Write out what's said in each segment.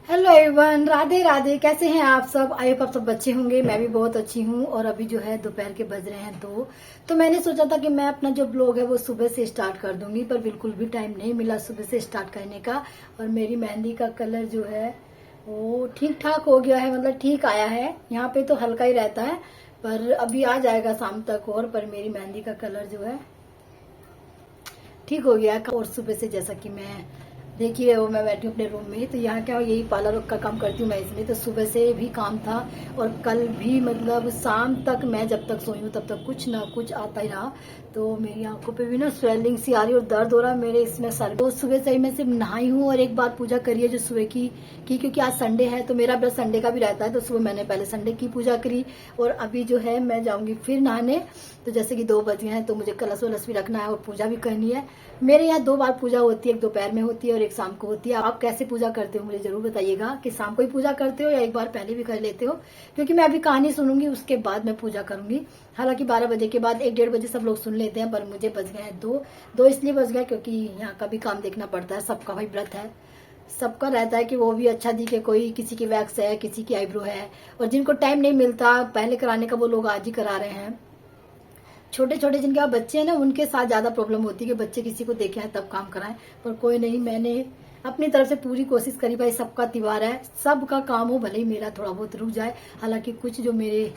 Hello everyone, Radhe Radhe. कैसे हैं आप सब? आई होप आप सब अच्छे होंगे। मैं भी बहुत अच्छी हूँ। और अभी जो है दोपहर के बज रहे हैं 2। तो मैंने सोचा था कि मैं अपना जो ब्लॉग है वो सुबह से स्टार्ट कर दूंगी, पर बिल्कुल भी टाइम नहीं मिला सुबह से स्टार्ट करने का। और मेरी मेहंदी का कलर जो है वो ठीक ठाक हो गया है, मतलब ठीक आया है। यहाँ पे तो हल्का ही रहता है, पर अभी आ जाएगा शाम तक। और पर मेरी मेहंदी का कलर जो है ठीक हो गया है। और सुबह से जैसा कि मैं देखिए वो मैं बैठी हूँ अपने रूम में, तो यहाँ क्या यही पार्लर का काम करती हूँ मैं, इसलिए तो सुबह से भी काम था। और कल भी मतलब शाम तक मैं जब तक सोई हूँ तब तक कुछ ना कुछ आता ही रहा। तो मेरी आंखों पे भी ना स्वेलिंग सी आ रही और दर्द हो रहा है मेरे इसमें सर। तो सुबह से ही मैं सिर्फ नहाई हूँ और एक बार पूजा करी है जो सुबह की क्योंकि आज संडे है, तो मेरा व्रत संडे का भी रहता है। तो सुबह मैंने पहले संडे की पूजा करी और अभी जो है मैं जाऊंगी फिर नहाने। तो जैसे कि 2 बज गए हैं, तो मुझे कलश वलश भी रखना है और पूजा भी करनी है। मेरे यहाँ 2 बार पूजा होती है, एक दोपहर में होती है और एक शाम को होती है। आप कैसे पूजा करते हो मुझे जरूर बताइएगा कि शाम को ही पूजा करते हो या एक बार पहले भी कर लेते हो, क्योंकि मैं अभी कहानी सुनूंगी उसके बाद मैं पूजा करूंगी। हालांकि 12 बजे के बाद 1-1:30 बजे सब लोग सुन लेते हैं, पर मुझे बज गए हैं 2 इसलिए बज गए क्योंकि यहाँ का भी काम देखना पड़ता है। सबका भाई व्रत है, सबका रहता है कि वो भी अच्छा दिखे। कोई किसी की वैक्स है, किसी की आईब्रो है, और जिनको टाइम नहीं मिलता पहले कराने का वो लोग आज ही करा रहे हैं। छोटे छोटे जिनके आप बच्चे हैं ना, उनके साथ ज्यादा प्रॉब्लम होती है कि बच्चे किसी को देखे हैं तब काम कराएं। पर कोई नहीं, मैंने अपनी तरफ से पूरी कोशिश करी। भाई सबका त्योहार है, सबका काम हो, भले ही मेरा थोड़ा बहुत रुक जाए। हालांकि कुछ जो मेरे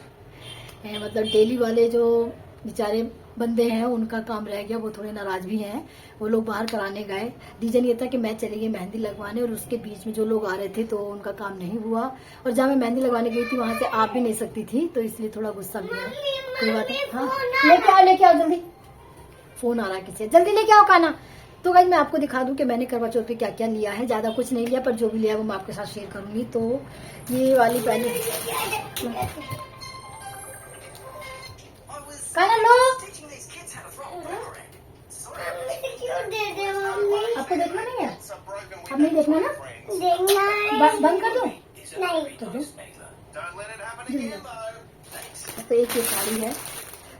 मतलब डेली वाले जो बेचारे बंदे हैं उनका काम रह गया, वो थोड़े नाराज भी हैं। वो लोग बाहर कराने गए। रीजन ये था कि मैं चली गई मेहंदी लगवाने और उसके बीच में जो लोग आ रहे थे तो उनका काम नहीं हुआ। और जहाँ मैं मेहंदी लगवाने गई थी वहां से आ भी नहीं सकती थी, तो इसलिए थोड़ा गुस्सा भी है। कोई बात है। हाँ लेके आओ जल्दी, फोन आ रहा है किसी, जल्दी लेके आओ खाना। तो गाइस मैं आपको दिखा दूं कि मैंने करवा चौथ पे क्या क्या लिया है। ज्यादा कुछ नहीं लिया, पर जो भी लिया वो मैं आपके साथ शेयर करूंगी। तो ये वाली पहले खाना लो। आपको देखना नहीं है? अब नहीं देखना ना? बंद कर दो। नहीं तो एक ये साड़ी है,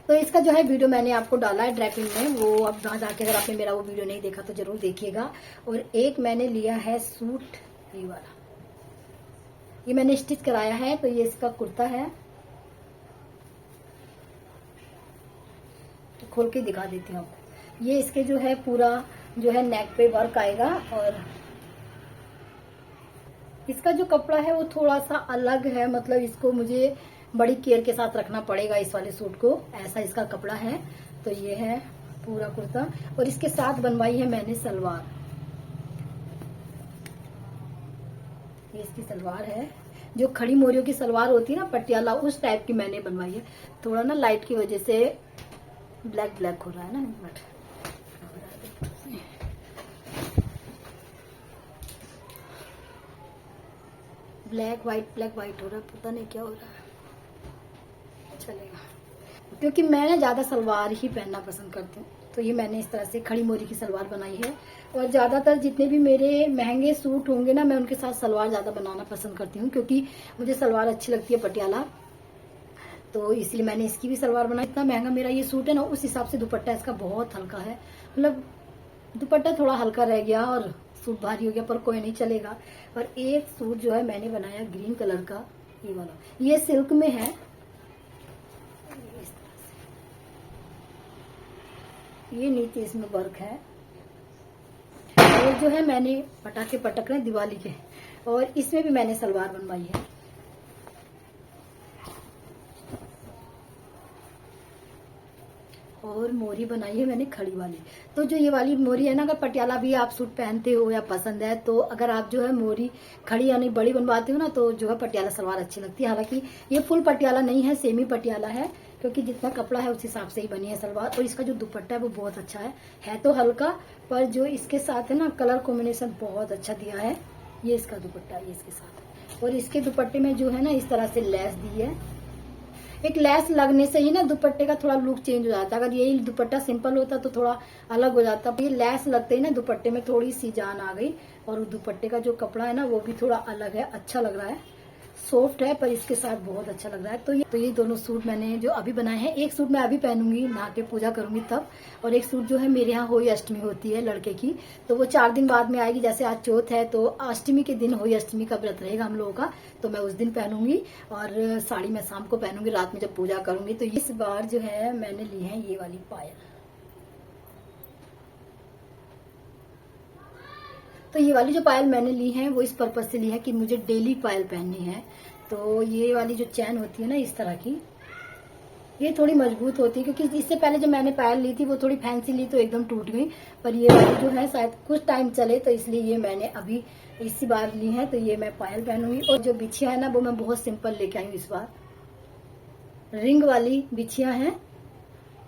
तो इसका जो है वीडियो मैंने आपको डाला है ड्राइपिंग में, वो अब वहां जाके अगर आपने मेरा वो वीडियो नहीं देखा तो जरूर देखिएगा। और एक मैंने लिया है सूट, ये वाला, ये मैंने स्टिच कराया है। तो ये इसका कुर्ता है, तो खोल के दिखा देती हूँ आपको। ये इसके जो है पूरा जो है नेक पे वर्क आएगा। और इसका जो कपड़ा है वो थोड़ा सा अलग है, मतलब इसको मुझे बड़ी केयर के साथ रखना पड़ेगा इस वाले सूट को। ऐसा इसका कपड़ा है। तो ये है पूरा कुर्ता और इसके साथ बनवाई है मैंने सलवार। ये इसकी सलवार है, जो खड़ी मोरियों की सलवार होती है ना, पटियाला, उस टाइप की मैंने बनवाई है। थोड़ा ना लाइट की वजह से ब्लैक ब्लैक हो रहा है ना, बट ब्लैक व्हाइट हो रहा है, पता नहीं क्या हो रहा है, चलेगा। क्योंकि मैं ना ज्यादा सलवार ही पहनना पसंद करती हूँ, तो ये मैंने इस तरह से खड़ी मोरी की सलवार बनाई है। और ज्यादातर जितने भी मेरे महंगे सूट होंगे ना, मैं उनके साथ सलवार ज्यादा बनाना पसंद करती हूँ, क्योंकि मुझे सलवार अच्छी लगती है पटियाला। तो इसलिए मैंने इसकी भी सलवार बनाई। इतना महंगा मेरा ये सूट है ना, उस हिसाब से दुपट्टा इसका बहुत हल्का है, मतलब दुपट्टा थोड़ा हल्का रह गया और सूट भारी हो गया, पर कोई नहीं, चलेगा। और एक सूट जो है मैंने बनाया ग्रीन कलर का, ये वाला, ये सिल्क में है। इस तरह से ये नीचे इसमें वर्क है। और जो है मैंने पटाखे पटक रहे हैं दिवाली के, और इसमें भी मैंने सलवार बनवाई है। और मोरी बनाई है मैंने खड़ी वाली। तो जो ये वाली मोरी है ना, अगर पटियाला भी आप सूट पहनते हो या पसंद है, तो अगर आप जो है मोरी खड़ी यानी बड़ी बनवाते हो ना, तो जो है पटियाला सलवार अच्छी लगती है। हालांकि ये फुल पटियाला नहीं है, सेमी पटियाला है, क्योंकि जितना कपड़ा है उस हिसाब से ही बनी है सलवार। और इसका जो दुपट्टा है वो बहुत अच्छा है तो हल्का, पर जो इसके साथ है ना कलर कॉम्बिनेशन बहुत अच्छा दिया है। ये इसका दुपट्टा है, ये इसके साथ। और इसके दुपट्टे में जो है ना इस तरह से लेस दी है। एक लेस लगने से ही ना दुपट्टे का थोड़ा लुक चेंज हो जाता है। अगर यही दुपट्टा सिंपल होता तो थोड़ा अलग हो जाता, ये लेस लगते ही ना दुपट्टे में थोड़ी सी जान आ गई। और दुपट्टे का जो कपड़ा है ना वो भी थोड़ा अलग है, अच्छा लग रहा है। सॉफ्ट है पर इसके साथ बहुत अच्छा लग रहा है। तो ये दोनों सूट मैंने जो अभी बनाए हैं, एक सूट मैं अभी पहनूंगी नहा के पूजा करूंगी तब, और एक सूट जो है मेरे यहाँ होली अष्टमी होती है लड़के की, तो वो 4 दिन बाद में आएगी। जैसे आज चौथ है तो अष्टमी के दिन होली अष्टमी का व्रत रहेगा हम लोगों का, तो मैं उस दिन पहनूंगी, और साड़ी मैं शाम को पहनूंगी रात में जब पूजा करूंगी। तो इस बार जो है मैंने ली है ये वाली पायल। तो ये वाली जो पायल मैंने ली है वो इस पर्पज से ली है कि मुझे डेली पायल पहननी है। तो ये वाली जो चैन होती है ना इस तरह की, ये थोड़ी मजबूत होती है, क्योंकि इससे पहले जब मैंने पायल ली थी वो थोड़ी फैंसी ली तो एकदम टूट गई, पर ये वाली जो है शायद कुछ टाइम चले, तो इसलिए ये मैंने अभी इसी बार ली है। तो ये मैं पायल पहनूंगी, और जो बिछिया है ना वो मैं बहुत सिंपल लेके आई हूँ इस बार, रिंग वाली बिछिया है।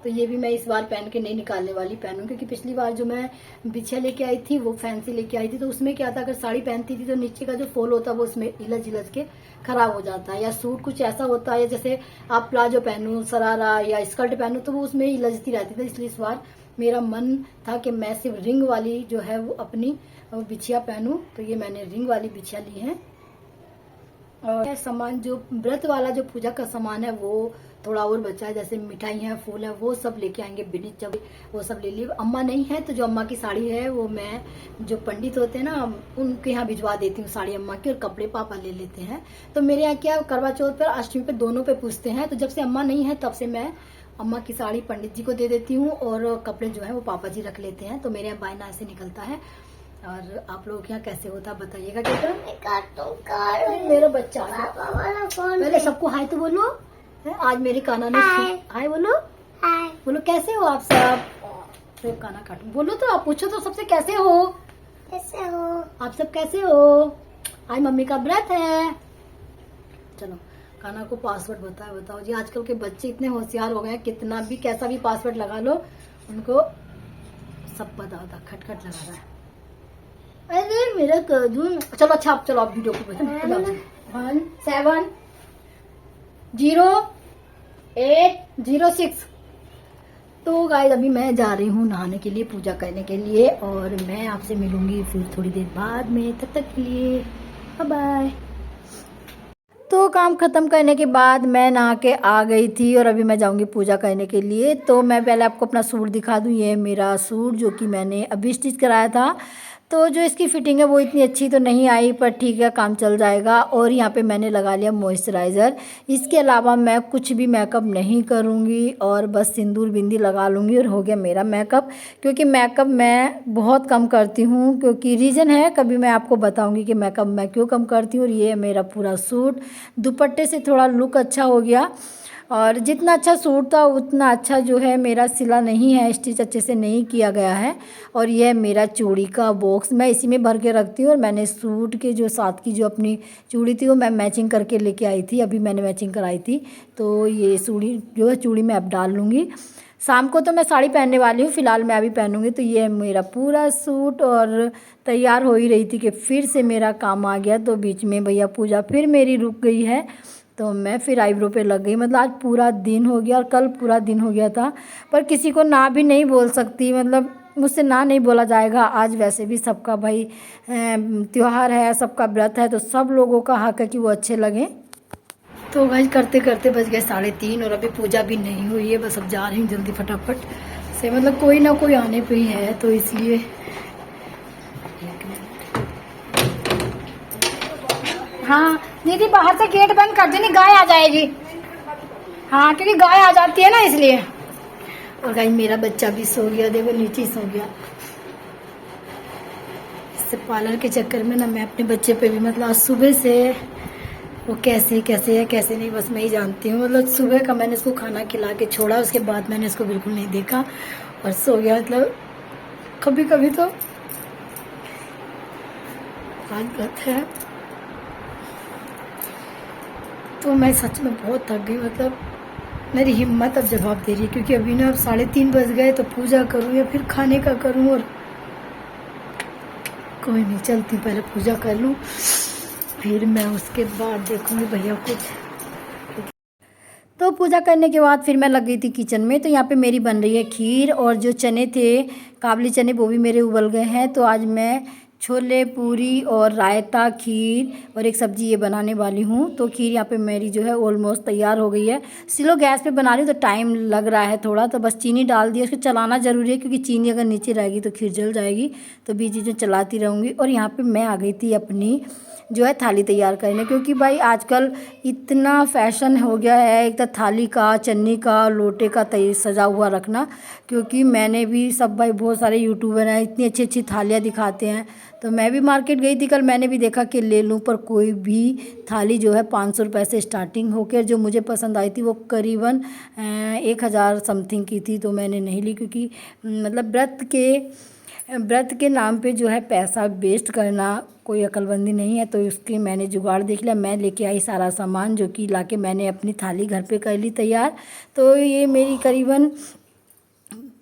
तो ये भी मैं इस बार पहन के नहीं निकालने वाली, पहनूं, क्योंकि पिछली बार जो मैं बिछिया लेके आई थी वो फैंसी लेके आई थी, तो उसमें क्या था, अगर साड़ी पहनती थी तो नीचे का जो फॉल होता है वो उसमें इलझ इलझ के खराब हो जाता है, या सूट कुछ ऐसा होता है जैसे आप प्लाजो पहनूं, सरारा या स्कर्ट पहनूं तो वो उसमें इलझती रहती थी। इसलिए इस बार मेरा मन था कि मैं सिर्फ रिंग वाली जो है वो अपनी बिछिया पहनूं, तो ये मैंने रिंग वाली बिछिया ली है। और सामान जो व्रत वाला जो पूजा का सामान है वो थोड़ा और बचा है, जैसे मिठाई है, फूल है, वो सब लेके आएंगे बिनित, जब वो सब ले लिए। अम्मा नहीं है तो जो अम्मा की साड़ी है वो मैं, जो पंडित होते हैं ना उनके यहाँ भिजवा देती हूँ साड़ी अम्मा की, और कपड़े पापा ले लेते हैं। तो मेरे यहाँ क्या करवा चौथ पर, अष्टमी पे दोनों पे पूछते हैं, तो जब से अम्मा नहीं है तब से मैं अम्मा की साड़ी पंडित जी को दे देती हूँ, और कपड़े जो है वो पापा जी रख लेते हैं। तो मेरे यहाँ बायना ऐसे निकलता है। और आप लोगों के यहाँ कैसे होता है बताइएगा। क्या मेरा बच्चा पहले सबको हाय तो बोलो, आज मेरे काना ने हाय बोलो, हाय बोलो, कैसे हो आप सब। तो काना काटू, बोलो तो, आप पूछो तो सबसे, कैसे हो, कैसे हो आप सब, कैसे हो, आज मम्मी का व्रत है। चलो काना को पासवर्ड बताओ जी। आजकल के बच्चे इतने होशियार हो गए हैं, कितना भी कैसा भी पासवर्ड लगा लो उनको सब पता होता, खटखट लगा रहा है। अरे मेरा कदू, चलो अच्छा आप चलो, आप वीडियो को 170806। तो गाइस अभी मैं जा रही हूँ नहाने के लिए, पूजा करने के लिए, और मैं आपसे मिलूंगी फिर थोड़ी देर बाद में, तब तक के लिए बाय बाय। तो काम खत्म करने के बाद मैं नहा के आ गई थी, और अभी मैं जाऊंगी पूजा करने के लिए। तो मैं पहले आपको अपना सूट दिखा दूं, ये मेरा सूट जो कि मैंने अभी स्टिच कराया था। तो जो इसकी फिटिंग है वो इतनी अच्छी तो नहीं आई, पर ठीक है काम चल जाएगा। और यहाँ पे मैंने लगा लिया मॉइस्चराइज़र। इसके अलावा मैं कुछ भी मेकअप नहीं करूँगी, और बस सिंदूर बिंदी लगा लूँगी और हो गया मेरा मेकअप। क्योंकि मेकअप मैं बहुत कम करती हूँ, क्योंकि रीज़न है, कभी मैं आपको बताऊँगी कि मेकअप मैं क्यों कम करती हूँ। और ये मेरा पूरा सूट दुपट्टे से थोड़ा लुक अच्छा हो गया, और जितना अच्छा सूट था उतना अच्छा जो है मेरा सिला नहीं है, स्टिच अच्छे से नहीं किया गया है। और यह मेरा चूड़ी का बॉक्स मैं इसी में भर के रखती हूँ, और मैंने सूट के जो साथ की जो अपनी चूड़ी थी वो मैं मैचिंग करके लेके आई थी, अभी मैंने मैचिंग कराई थी। तो ये चूड़ी जो है चूड़ी मैं अब डाल लूँगी। शाम को तो मैं साड़ी पहनने वाली हूँ, फ़िलहाल मैं अभी पहनूँगी। तो ये मेरा पूरा सूट, और तैयार हो ही रही थी कि फिर से मेरा काम आ गया। तो बीच में भैया पूजा फिर मेरी रुक गई है, तो मैं फिर आईब्रो पे लग गई। मतलब आज पूरा दिन हो गया और कल पूरा दिन हो गया था, पर किसी को ना भी नहीं बोल सकती, मतलब मुझसे ना नहीं बोला जाएगा। आज वैसे भी सबका भाई त्योहार है, सबका व्रत है, तो सब लोगों का हक है कि वो अच्छे लगें। तो भाई करते करते बज गए 3:30, और अभी पूजा भी नहीं हुई है, बस अब जा रही हूँ जल्दी फटाफट से, मतलब कोई ना कोई आने पे ही है, तो इसलिए। हाँ दीदी बाहर से गेट बंद कर देनी, गाय आ जाएगी। हाँ क्योंकि गाय आ जाती है ना इसलिए। और गाय मेरा बच्चा भी सो गया, देखो नीचे ही सो गया। इससे पार्लर के चक्कर में ना मैं अपने बच्चे पे भी, मतलब आज सुबह से वो कैसे कैसे है कैसे नहीं बस मैं ही जानती हूँ। मतलब सुबह का मैंने इसको खाना खिला के छोड़ा, उसके बाद मैंने इसको बिल्कुल नहीं देखा और सो गया। मतलब कभी कभी तो बात है। तो मैं सच में बहुत थक गई, मतलब मेरी हिम्मत अब जवाब दे रही है, क्योंकि अभी ना अब 3:30 बज गए, तो पूजा करूँ या फिर खाने का करूँ। और कोई नहीं, चलती पहले पूजा कर लूँ, फिर मैं उसके बाद देखूँगी भैया कुछ। तो पूजा करने के बाद फिर मैं लग गई थी किचन में। तो यहाँ पे मेरी बन रही है खीर, और जो चने थे काबली चने वो भी मेरे उबल गए हैं। तो आज मैं छोले पूरी और रायता, खीर और एक सब्ज़ी ये बनाने वाली हूँ। तो खीर यहाँ पे मेरी जो है ऑलमोस्ट तैयार हो गई है। स्लो गैस पे बना रही हूँ तो टाइम लग रहा है थोड़ा, तो बस चीनी डाल दी। उसको चलाना ज़रूरी है क्योंकि चीनी अगर नीचे रहेगी तो खीर जल जाएगी, तो बीच बीच में चलाती रहूँगी। और यहाँ पर मैं आ गई थी अपनी जो है थाली तैयार करने, क्योंकि भाई आजकल इतना फैशन हो गया है एक तो थाली का, चन्नी का, लोटे का सजा हुआ रखना। क्योंकि मैंने भी सब भाई बहुत सारे यूट्यूबर हैं, इतनी अच्छी अच्छी थालियाँ दिखाते हैं, तो मैं भी मार्केट गई थी कल, मैंने भी देखा कि ले लूँ, पर कोई भी थाली जो है 500 रुपये से स्टार्टिंग होकर जो मुझे पसंद आई थी वो करीबन 1000 समथिंग की थी। तो मैंने नहीं ली, क्योंकि मतलब व्रत के नाम पे जो है पैसा वेस्ट करना कोई अक्लमंदी नहीं है। तो उसके मैंने जुगाड़ देख लिया, मैं लेके आई सारा सामान, जो कि लाके मैंने अपनी थाली घर पे कर ली तैयार। तो ये मेरी करीबन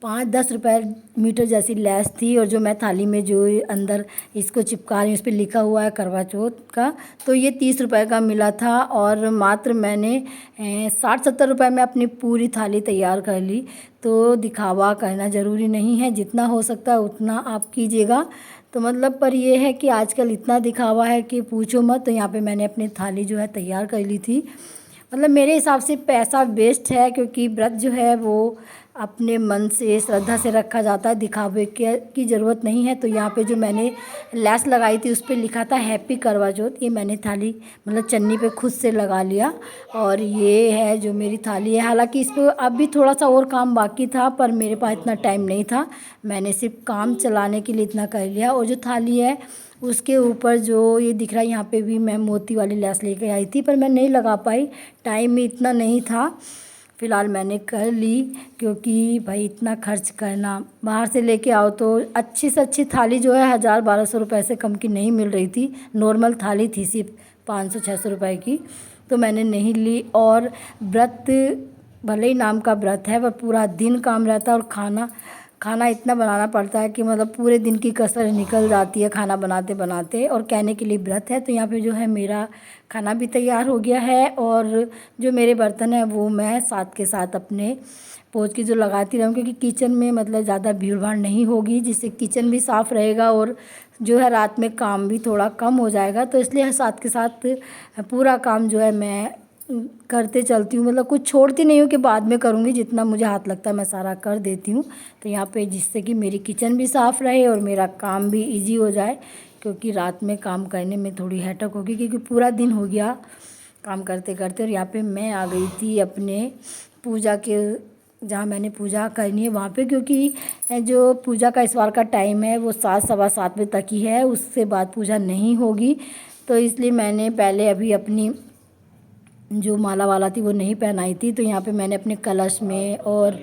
5-10 रुपये मीटर जैसी लेस थी। और जो मैं थाली में जो अंदर इसको चिपका रही हूँ, उस पर लिखा हुआ है करवा चौथ का, तो ये 30 रुपये का मिला था। और मात्र मैंने 60-70 रुपये में अपनी पूरी थाली तैयार कर ली। तो दिखावा करना ज़रूरी नहीं है, जितना हो सकता है उतना आप कीजिएगा। तो मतलब पर ये है कि आजकल इतना दिखावा है कि पूछो मत। तो यहाँ पे मैंने अपनी थाली जो है तैयार कर ली थी। मतलब मेरे हिसाब से पैसा वेस्ट है, क्योंकि व्रत जो है वो अपने मन से श्रद्धा से रखा जाता है, दिखावे की ज़रूरत नहीं है। तो यहाँ पे जो मैंने लैस लगाई थी उस पर लिखा था हैप्पी करवा चौथ, ये मैंने थाली मतलब चन्नी पे खुद से लगा लिया। और ये है जो मेरी थाली है। हालांकि इस पर अब भी थोड़ा सा और काम बाकी था, पर मेरे पास इतना टाइम नहीं था, मैंने सिर्फ काम चलाने के लिए इतना कर लिया। और जो थाली है उसके ऊपर जो ये दिख रहा है, यहाँ पे भी मैं मोती वाली लैस लेके आई थी, पर मैं नहीं लगा पाई, टाइम में इतना नहीं था। फ़िलहाल मैंने कर ली, क्योंकि भाई इतना खर्च करना, बाहर से लेके आओ तो अच्छी से अच्छी थाली जो है 1000-1200 रुपये से कम की नहीं मिल रही थी। नॉर्मल थाली थी सिर्फ 500-600 रुपये की, तो मैंने नहीं ली। और व्रत भले ही नाम का व्रत है, पर पूरा दिन काम रहता है, और खाना इतना बनाना पड़ता है कि मतलब पूरे दिन की कसर निकल जाती है खाना बनाते बनाते। और कहने के लिए व्रत है। तो यहाँ पे जो है मेरा खाना भी तैयार हो गया है, और जो मेरे बर्तन हैं वो मैं साथ के साथ अपने पोंछ के जो लगाती रहूँ, क्योंकि किचन में मतलब ज़्यादा भीड़ भाड़ नहीं होगी, जिससे किचन भी साफ़ रहेगा और जो है रात में काम भी थोड़ा कम हो जाएगा। तो इसलिए साथ के साथ पूरा काम जो है मैं करते चलती हूँ, मतलब कुछ छोड़ती नहीं हूँ कि बाद में करूँगी, जितना मुझे हाथ लगता है मैं सारा कर देती हूँ। तो यहाँ पे जिससे कि मेरी किचन भी साफ़ रहे और मेरा काम भी इजी हो जाए, क्योंकि रात में काम करने में थोड़ी हेटक होगी, क्योंकि पूरा दिन हो गया काम करते करते। और यहाँ पे मैं आ गई थी अपने पूजा के, जहाँ मैंने पूजा करनी है वहाँ पे, क्योंकि जो पूजा का इस बार का टाइम है वो 7-7:15 बजे तक ही है, उससे बाद पूजा नहीं होगी। तो इसलिए मैंने पहले अभी अपनी जो माला वाला थी वो नहीं पहनाई थी। तो यहाँ पे मैंने अपने कलश में, और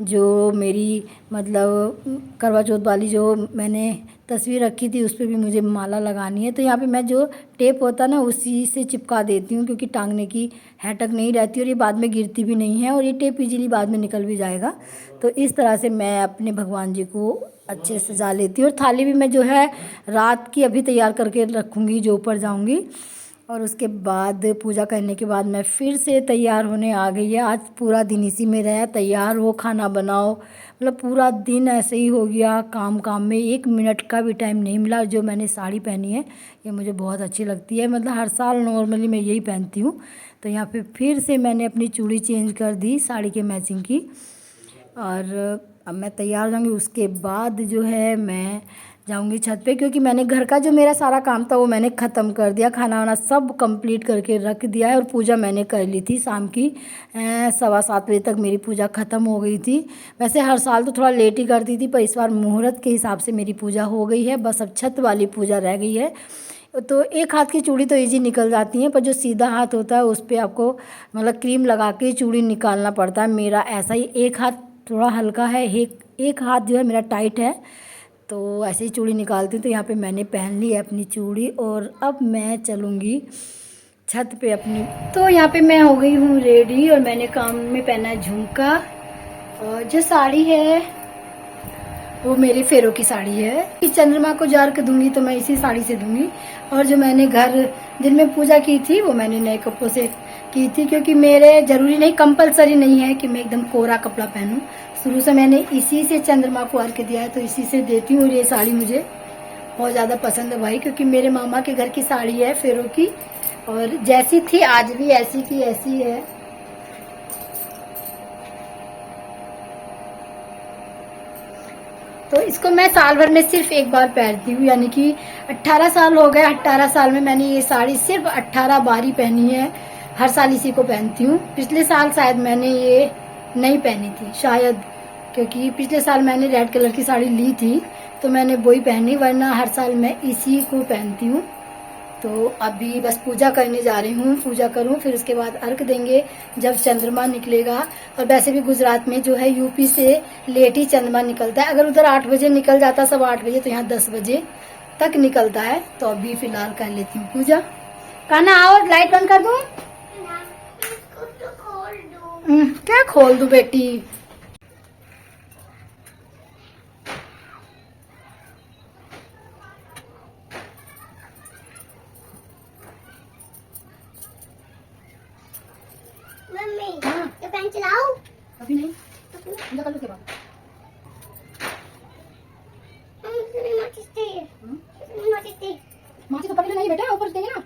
जो मेरी मतलब करवा चौथ वाली जो मैंने तस्वीर रखी थी उस पर भी मुझे माला लगानी है। तो यहाँ पे मैं जो टेप होता है ना उसी से चिपका देती हूँ, क्योंकि टांगने की हैटक नहीं रहती और ये बाद में गिरती भी नहीं है, और ये टेप इजीली बाद में निकल भी जाएगा। तो इस तरह से मैं अपने भगवान जी को अच्छे से सजा लेती हूँ। और थाली भी मैं जो है रात की अभी तैयार करके रखूँगी जो ऊपर जाऊँगी। और उसके बाद पूजा करने के बाद मैं फिर से तैयार होने आ गई है। आज पूरा दिन इसी में रहा, तैयार हो, खाना बनाओ, मतलब पूरा दिन ऐसे ही हो गया काम में, 1 मिनट का भी टाइम नहीं मिला। जो मैंने साड़ी पहनी है ये मुझे बहुत अच्छी लगती है, मतलब हर साल नॉर्मली मैं यही पहनती हूँ। तो यहाँ पे फिर से मैंने अपनी चूड़ी चेंज कर दी साड़ी के मैचिंग की, और अब मैं तैयार हो जाऊँगी। उसके बाद जो है मैं जाऊंगी छत पे, क्योंकि मैंने घर का जो मेरा सारा काम था वो मैंने ख़त्म कर दिया, खाना वाना सब कंप्लीट करके रख दिया है। और पूजा मैंने कर ली थी शाम की 7:15 बजे तक मेरी पूजा ख़त्म हो गई थी। वैसे हर साल तो थोड़ा लेट ही करती थी, पर इस बार मुहूर्त के हिसाब से मेरी पूजा हो गई है। बस अब छत वाली पूजा रह गई है। तो एक हाथ की चूड़ी तो इजी निकल जाती है, पर जो सीधा हाथ होता है उस पर आपको मतलब क्रीम लगा के चूड़ी निकालना पड़ता है। मेरा ऐसा ही, एक हाथ थोड़ा हल्का है, एक हाथ जो है मेरा टाइट है, तो ऐसे ही चूड़ी निकालती हूँ। तो यहाँ पे मैंने पहन ली है अपनी चूड़ी, और अब मैं चलूँगी छत पे अपनी। तो यहाँ पे मैं हो गई हूँ रेडी, और मैंने काम में पहना है झुमका, और जो साड़ी है वो मेरी फेरों की साड़ी है। कि चंद्रमा को जार्क दूंगी तो मैं इसी साड़ी से दूंगी। और जो मैंने घर दिन में पूजा की थी वो मैंने नए कपड़ों से की थी, क्योंकि मेरे जरूरी नहीं, कंपलसरी नहीं है कि मैं एकदम कोरा कपड़ा पहनूं। शुरू से मैंने इसी से चंद्रमा को अर्घ दिया है, तो इसी से देती हूँ। और ये साड़ी मुझे बहुत ज़्यादा पसंद है भाई, क्योंकि मेरे मामा के घर की साड़ी है फेरों की, और जैसी थी आज भी ऐसी की ऐसी है। तो इसको मैं साल भर में सिर्फ एक बार पहनती हूँ, यानी कि 18 साल हो गए। 18 साल में मैंने ये साड़ी सिर्फ 18 बार ही पहनी है। हर साल इसी को पहनती हूँ। पिछले साल शायद मैंने ये नहीं पहनी थी शायद, क्योंकि पिछले साल मैंने रेड कलर की साड़ी ली थी तो मैंने वही पहनी, वरना हर साल मैं इसी को पहनती हूँ। तो अभी बस पूजा करने जा रही हूँ, पूजा करूँ फिर उसके बाद अर्घ देंगे जब चंद्रमा निकलेगा। और वैसे भी गुजरात में जो है यूपी से लेट ही चंद्रमा निकलता है। अगर उधर 8 बजे निकल जाता, सब 8 बजे, तो यहाँ 10 बजे तक निकलता है। तो अभी फिलहाल कर लेती हूँ पूजा। कान्हा आओ, लाइट बंद कर दूँ? क्या खोल दूँ बेटी? मम्मी ये पेन चलाओ। अभी नहीं, पूजा कर लो के बाद। माची तो पकड़े नहीं बेटा, ऊपर देंगे ना।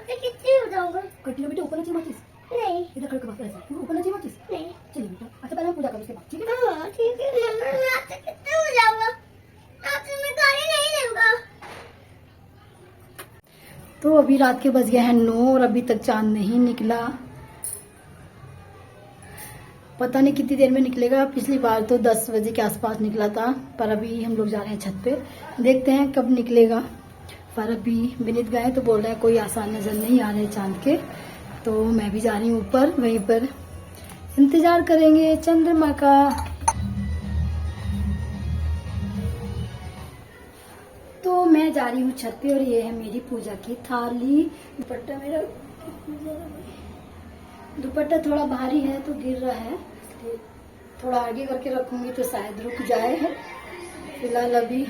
कितनी हो जाऊंगा? कटिया बेटा, ऊपर नहीं चाहिए माचिस। नहीं इधर खड़े के ऐसे ऊपर नहीं चाहिए माचिस। नहीं। चलिए बेटा, अच्छा पहले हम पूजा करें उसके बाद, ठीक है? हाँ ठीक है। मम्मी मैं आपसे कितने हो जाऊंगा? आपसे मैं गाड़ी नहीं लूंगा। तो अभी रात के बज गए हैं 9 और अभी तक चांद नहीं निकला। पता नहीं कितनी देर में निकलेगा। पिछली बार तो 10 बजे के आसपास निकला था, पर अभी हम लोग जा रहे हैं छत पे, देखते हैं कब निकलेगा। पर अभी विनीत गए तो बोल रहे हैं कोई आसार नजर नहीं आ रहे चांद के, तो मैं भी जा रही हूँ ऊपर, वहीं पर इंतजार करेंगे चंद्रमा का। तो मैं जा रही हूँ छत पे और ये है मेरी पूजा की थाली। दुपट्टा मेरा, दुपट्टा थोड़ा भारी है तो गिर रहा है, इसलिए थोड़ा आगे करके रखूंगी तो शायद रुक जाए। फिलहाल अभी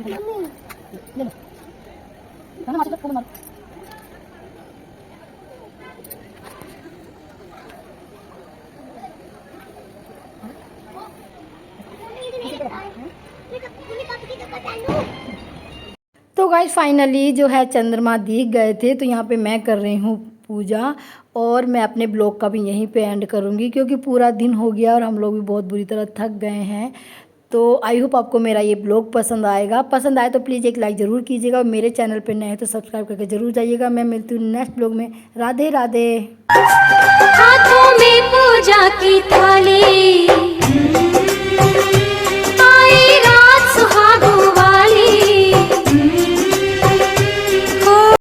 ले लो खाना माचिस को मार। तो गाइस फाइनली जो है चंद्रमा दिख गए थे, तो यहाँ पे मैं कर रही हूँ पूजा और मैं अपने ब्लॉग का भी यहीं पे एंड करूँगी, क्योंकि पूरा दिन हो गया और हम लोग भी बहुत बुरी तरह थक गए हैं। तो आई होप आपको मेरा ये ब्लॉग पसंद आएगा। पसंद आए तो प्लीज़ एक लाइक ज़रूर कीजिएगा और मेरे चैनल पे नए हैं तो सब्सक्राइब करके ज़रूर जाइएगा। मैं मिलती हूँ नेक्स्ट ब्लॉग में। राधे राधे। हाथों में पूजा